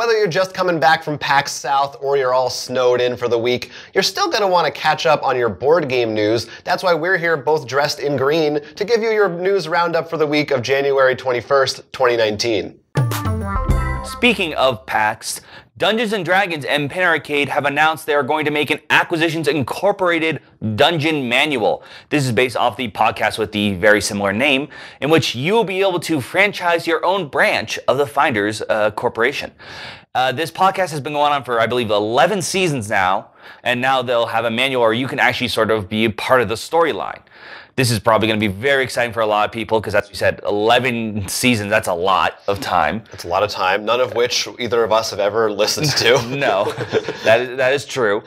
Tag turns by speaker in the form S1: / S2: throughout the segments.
S1: Whether you're just coming back from PAX South or you're all snowed in for the week, you're still going to want to catch up on your board game news. That's why we're here both dressed in green to give you your news roundup for the week of January 21st, 2019.
S2: Speaking of PAX, Dungeons & Dragons and Pin Arcade have announced they are going to make an Acquisitions Incorporated Dungeon Manual. This is based off the podcast with the very similar name, in which you will be able to franchise your own branch of the Finders Corporation. This podcast has been going on for, I believe, 11 seasons now, and now they'll have a manual where you can actually sort of be a part of the storyline. This is probably going to be very exciting for a lot of people because, as you said, 11 seasons, that's a lot of time.
S1: It's a lot of time, none of which either of us have ever listened to.
S2: No, that is true.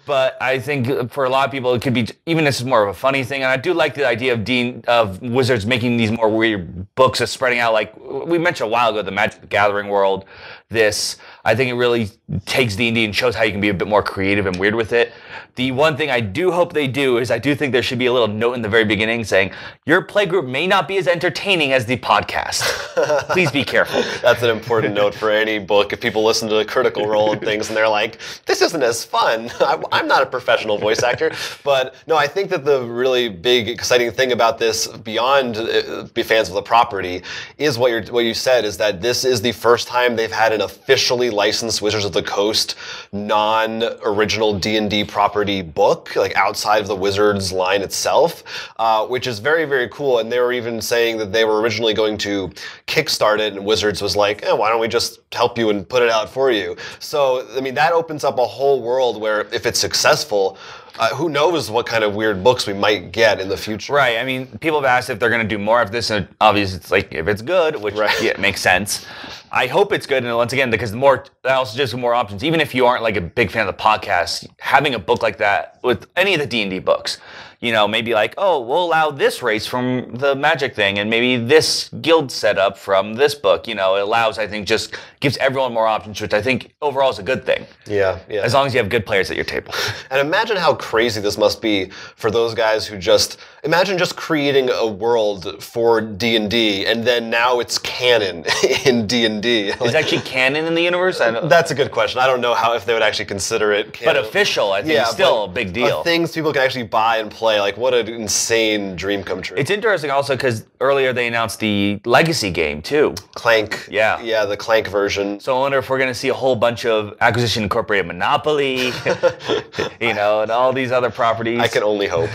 S2: But I think for a lot of people, it could be, even this is more of a funny thing. And I do like the idea of Wizards making these more weird books of spreading out. Like we mentioned a while ago, the Magic the Gathering world. I think it really takes D&D and shows how you can be a bit more creative and weird with it. The one thing I do hope they do is I do think there should be a little note in the very beginning saying, your playgroup may not be as entertaining as the podcast. Please be careful.
S1: That's an important note for any book. If people listen to Critical Role and things and they're like, this isn't as fun. I'm not a professional voice actor. But no, I think that the really big, exciting thing about this, beyond be fans of the property, is what you said, is that this is the first time they've had an officially licensed Wizards of the Coast non-original D&D property book, like outside of the Wizards line itself, which is very, very cool. And they were even saying that they were originally going to kickstart it, and Wizards was like, why don't we just help you and put it out for you? So, I mean, that opens up a whole world where if it's successful, who knows what kind of weird books we might get in the future.
S2: Right. I mean, people have asked if they're going to do more of this, and obviously it's like, if it's good, which yeah, makes sense. I hope it's good, and once again, because that also gives you more options. Even if you aren't like a big fan of the podcast, having a book like that with any of the D&D books, maybe like, we'll allow this race from the Magic thing, and maybe this guild setup from this book. It allows, I think, just gives everyone more options, which I think overall is a good thing.
S1: Yeah.
S2: As long as you have good players at your table.
S1: And imagine how crazy this must be for those guys who imagine just creating a world for D&D, and then now it's canon in D&D.
S2: Is it actually canon in the universe?
S1: That's a good question. I don't know if they would actually consider it canon.
S2: But official, I think, is still a big deal.
S1: Things people can actually buy and play. Like, what an insane dream come true.
S2: It's interesting also because earlier they announced the Legacy game, too.
S1: Clank.
S2: Yeah.
S1: Yeah, the Clank version.
S2: So I wonder if we're going to see a whole bunch of Acquisition Incorporated Monopoly, and all these other properties.
S1: I can only hope.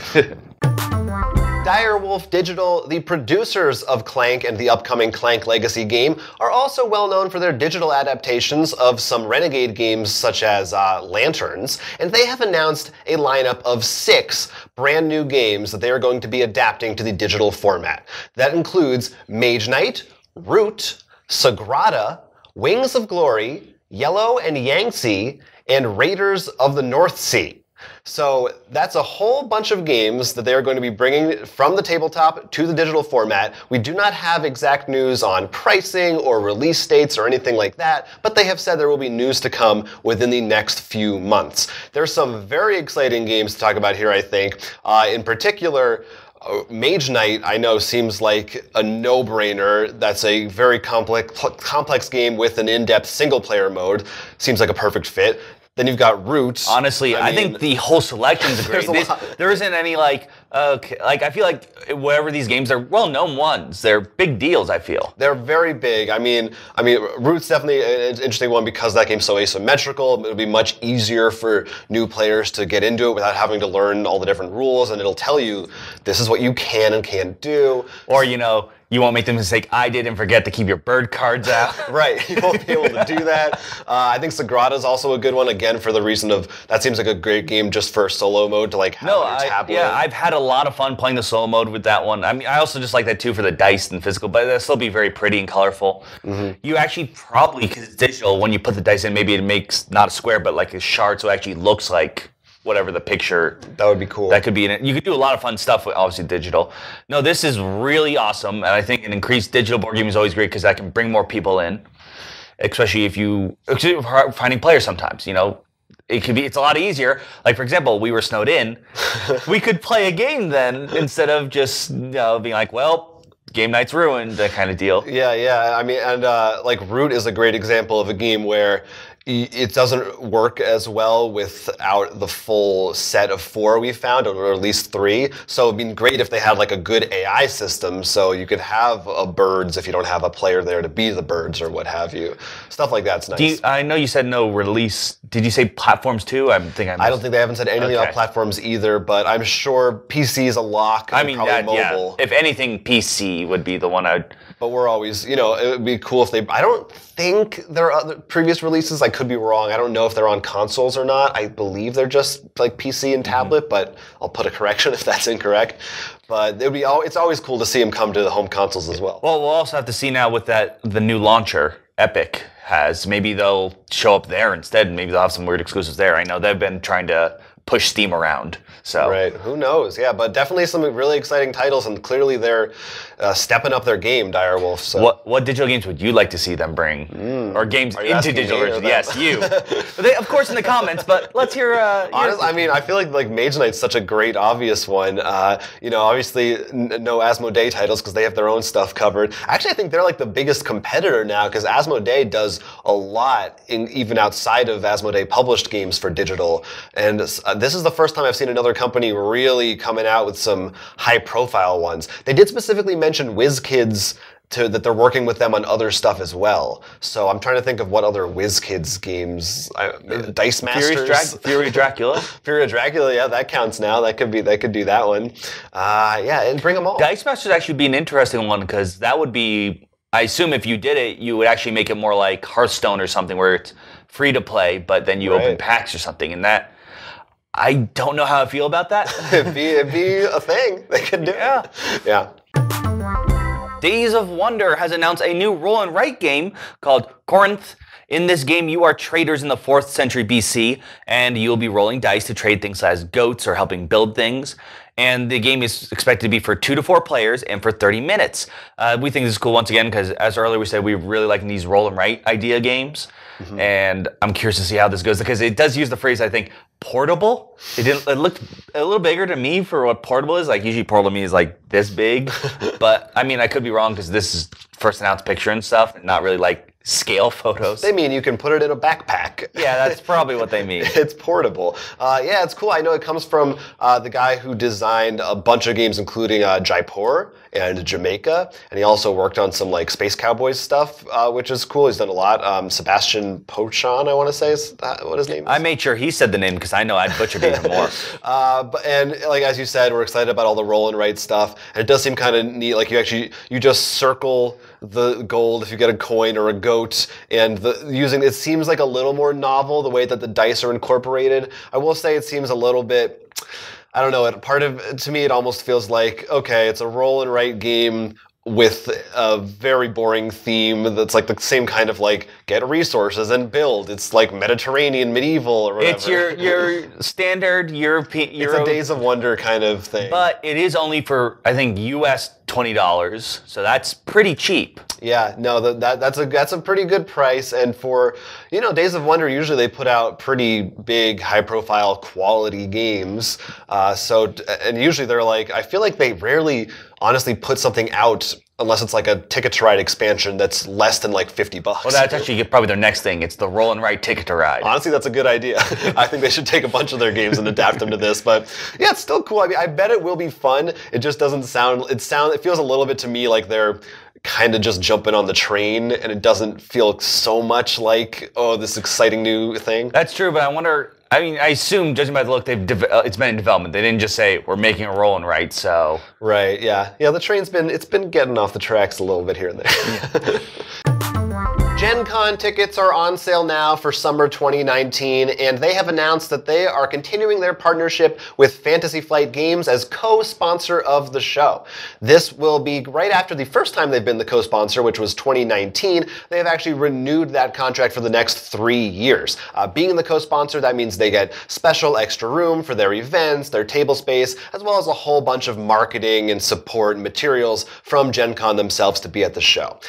S1: Direwolf Digital, the producers of Clank and the upcoming Clank Legacy game, are also well known for their digital adaptations of some Renegade games such as Lanterns, and they have announced a lineup of 6 brand new games that they are going to be adapting to the digital format. That includes Mage Knight, Root, Sagrada, Wings of Glory, Yellow and Yangtze, and Raiders of the North Sea. So that's a whole bunch of games that they're going to be bringing from the tabletop to the digital format. We do not have exact news on pricing or release dates or anything like that, but they have said there will be news to come within the next few months. There's some very exciting games to talk about here, I think. In particular, Mage Knight, I know, seems like a no-brainer. That's a very complex game with an in-depth single-player mode. Seems like a perfect fit. Then you've got Roots.
S2: Honestly, I think the whole selection's great. There isn't any I feel like whatever these games are well-known ones. They're big deals, I feel.
S1: They're very big. I mean, Roots definitely an interesting one because that game's so asymmetrical. It'll be much easier for new players to get into it without having to learn all the different rules, and it'll tell you this is what you can and can't do.
S2: Or, you won't make the mistake I did and forget to keep your bird cards out.
S1: Right, you won't be able to do that. I think Sagrada is also a good one, again, for the reason of that seems like a great game just for solo mode to have on your tablet.
S2: Yeah, I've had a lot of fun playing the solo mode with that one. I mean, I also just like that too for the dice and physical, but it'll still be very pretty and colorful. Mm-hmm. You actually probably, because it's digital, when you put the dice in, maybe it makes not a square, but like a shard, so it actually looks like whatever the picture.
S1: That would be cool.
S2: That could be in it. You could do a lot of fun stuff with obviously digital. No, this is really awesome, and I think an increased digital board game is always great because that can bring more people in, especially if you're finding players sometimes, it's a lot easier. Like, for example, we were snowed in. We could play a game then instead of just being like, well, game night's ruined, that kind of deal.
S1: Yeah. I mean, and like Root is a great example of a game where it doesn't work as well without the full set of 4 we found, or at least 3. So it'd be great if they had like a good AI system, so you could have birds if you don't have a player there to be the birds or what have you. Stuff like that's nice.
S2: I know you said no release. Did you say platforms too?
S1: I don't think they haven't said anything about platforms either, but I'm sure PC is a lock. I mean, probably mobile.
S2: Yeah. If anything, PC would be the one I'd.
S1: But we're always, it would be cool if they. I don't think there are other previous releases. I could be wrong. I don't know if they're on consoles or not. I believe they're just like PC and tablet, but I'll put a correction if that's incorrect. But it's always cool to see them come to the home consoles as well.
S2: Well, we'll also have to see now with the new launcher, Epic has. Maybe they'll show up there instead. Maybe they'll have some weird exclusives there. I know they've been trying to push Steam around. So
S1: right, who knows? Yeah, but definitely some really exciting titles, and clearly they're stepping up their game, Direwolf. So
S2: what digital games would you like to see them bring, or games into digital versions? Yes, you. They, of course, in the comments. But let's hear.
S1: Honestly, I mean, I feel like Mage Knight's such a great, obvious one. Obviously no Asmodee titles because they have their own stuff covered. Actually, I think they're like the biggest competitor now because Asmodee does a lot even outside of Asmodee published games for digital, and this is the first time I've seen another company really coming out with some high-profile ones. They did specifically mention WizKids that they're working with them on other stuff as well. So I'm trying to think of what other WizKids games. Dice Masters,
S2: Fury of Dracula.
S1: Fury of Dracula, yeah, that counts now. They could do that one. Yeah, and bring them all.
S2: Dice Masters actually be an interesting one because that would be. I assume if you did it, you would actually make it more like Hearthstone or something where it's free to play, but then you open packs or something, and that. I don't know how I feel about that.
S1: It'd be a thing. They could do it. Yeah.
S2: Days of Wonder has announced a new roll and write game called Corinth. In this game, you are traders in the 4th century BC, and you'll be rolling dice to trade things as goats or helping build things. And the game is expected to be for 2 to 4 players and for 30 minutes. We think this is cool once again because, as earlier we said, we really like these roll and write idea games. And I'm curious to see how this goes because it does use the phrase, I think, portable. It looked a little bigger to me for what portable is. Like usually portable to me is like this big. But I mean, I could be wrong because this is first announced picture and stuff, not really like scale photos.
S1: They mean you can put it in a backpack.
S2: Yeah, that's probably what they mean.
S1: It's portable. Yeah, it's cool. I know it comes from the guy who designed a bunch of games, including Jaipur and Jamaica, and he also worked on some like Space Cowboys stuff, which is cool. He's done a lot. Sebastian Pochon, I want to say, is that what his name is?
S2: I made sure he said the name because I know I'd butcher it even more.
S1: And like as you said, we're excited about all the roll and write stuff, and it does seem kind of neat. Like you just circle the gold if you get a coin or a goat, and it seems like a little more novel the way that the dice are incorporated. I will say it seems a little bit. I don't know. To me, it almost feels like, okay, it's a roll and write game with a very boring theme that's like the same kind of like get resources and build. It's like Mediterranean medieval or whatever.
S2: It's your standard European.
S1: It's a Days of Wonder kind of thing.
S2: But it is only for, I think, US $20, so that's pretty cheap.
S1: Yeah, no, that's a pretty good price, and for Days of Wonder, usually they put out pretty big, high-profile, quality games. And usually they're like, I feel like they rarely honestly put something out unless it's like a Ticket to Ride expansion that's less than like $50.
S2: Well, that's actually probably their next thing. It's the Roll and Write Ticket to Ride.
S1: Honestly, that's a good idea. I think they should take a bunch of their games and adapt them to this. But yeah, it's still cool. I mean, I bet it will be fun. It just doesn't sound. It feels a little bit to me like they're kind of just jumping on the train, and it doesn't feel so much like, oh, this exciting new thing.
S2: That's true, but I wonder. I mean, I assume, judging by the look, it's been in development. They didn't just say we're making a roll and write. So
S1: right, yeah. The train's been getting off the tracks a little bit here and there. Gen Con tickets are on sale now for summer 2019, and they have announced that they are continuing their partnership with Fantasy Flight Games as co-sponsor of the show. This will be right after the first time they've been the co-sponsor, which was 2019. They have actually renewed that contract for the next 3 years. Being the co-sponsor, that means they get special extra room for their events, their table space, as well as a whole bunch of marketing and support and materials from Gen Con themselves to be at the show.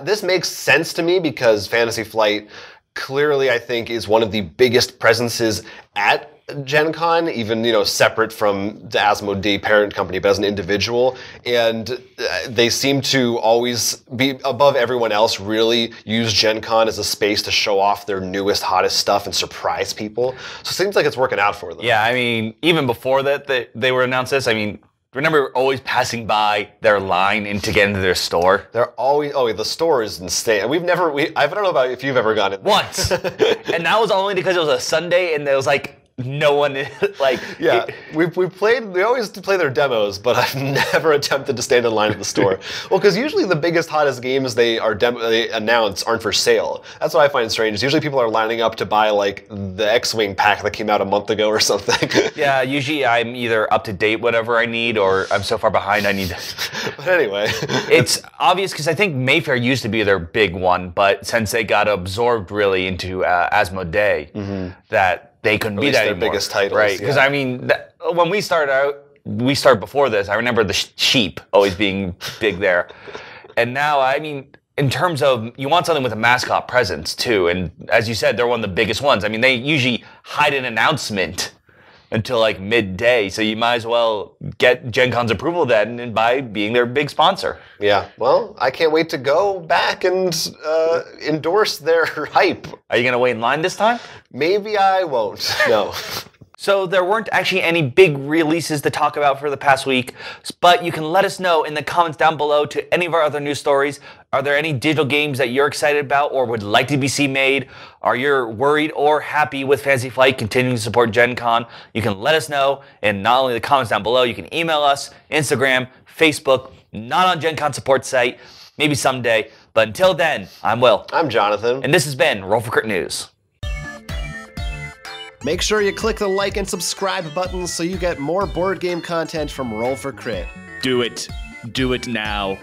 S1: This makes sense to me because Fantasy Flight clearly, I think, is one of the biggest presences at Gen Con, even, separate from the Asmodee parent company, but as an individual. And they seem to always be above everyone else, really use Gen Con as a space to show off their newest, hottest stuff and surprise people. So it seems like it's working out for them.
S2: Yeah, I mean, even before that, they were announced this. I mean, remember always passing by their line to get into their store?
S1: They're always, the store is insane. I don't know about if you've ever gone in there.
S2: Once. And that was only because it was a Sunday and there was like, no one like
S1: we always play their demos, but I've never attempted to stand in line at the store. Well, because usually the biggest, hottest games they announce aren't for sale. That's what I find strange. Usually people are lining up to buy like the X-Wing pack that came out a month ago or something.
S2: Yeah, usually I'm either up to date whatever I need, or I'm so far behind I need to.
S1: But anyway,
S2: it's obvious because I think Mayfair used to be their big one, but since they got absorbed really into Asmodee, that they couldn't be that
S1: their
S2: anymore.
S1: Biggest titles,
S2: right? Because I mean, when we started before this. I remember the sheep always being big there, and now I mean, in terms of you want something with a mascot presence too, and as you said, they're one of the biggest ones. I mean, they usually hide an announcement until like midday, so you might as well get Gen Con's approval then by being their big sponsor.
S1: Yeah, well, I can't wait to go back and endorse their hype.
S2: Are you going to wait in line this time?
S1: Maybe I won't, no.
S2: So there weren't actually any big releases to talk about for the past week, but you can let us know in the comments down below to any of our other news stories. Are there any digital games that you're excited about or would like to see made? Are you worried or happy with Fantasy Flight continuing to support Gen Con? You can let us know in not only the comments down below, you can email us, Instagram, Facebook, not on Gen Con support site, maybe someday. But until then, I'm Will.
S1: I'm Jonathan.
S2: And this has been Roll for Crit News.
S3: Make sure you click the like and subscribe buttons so you get more board game content from Roll for Crit.
S4: Do it. Do it now.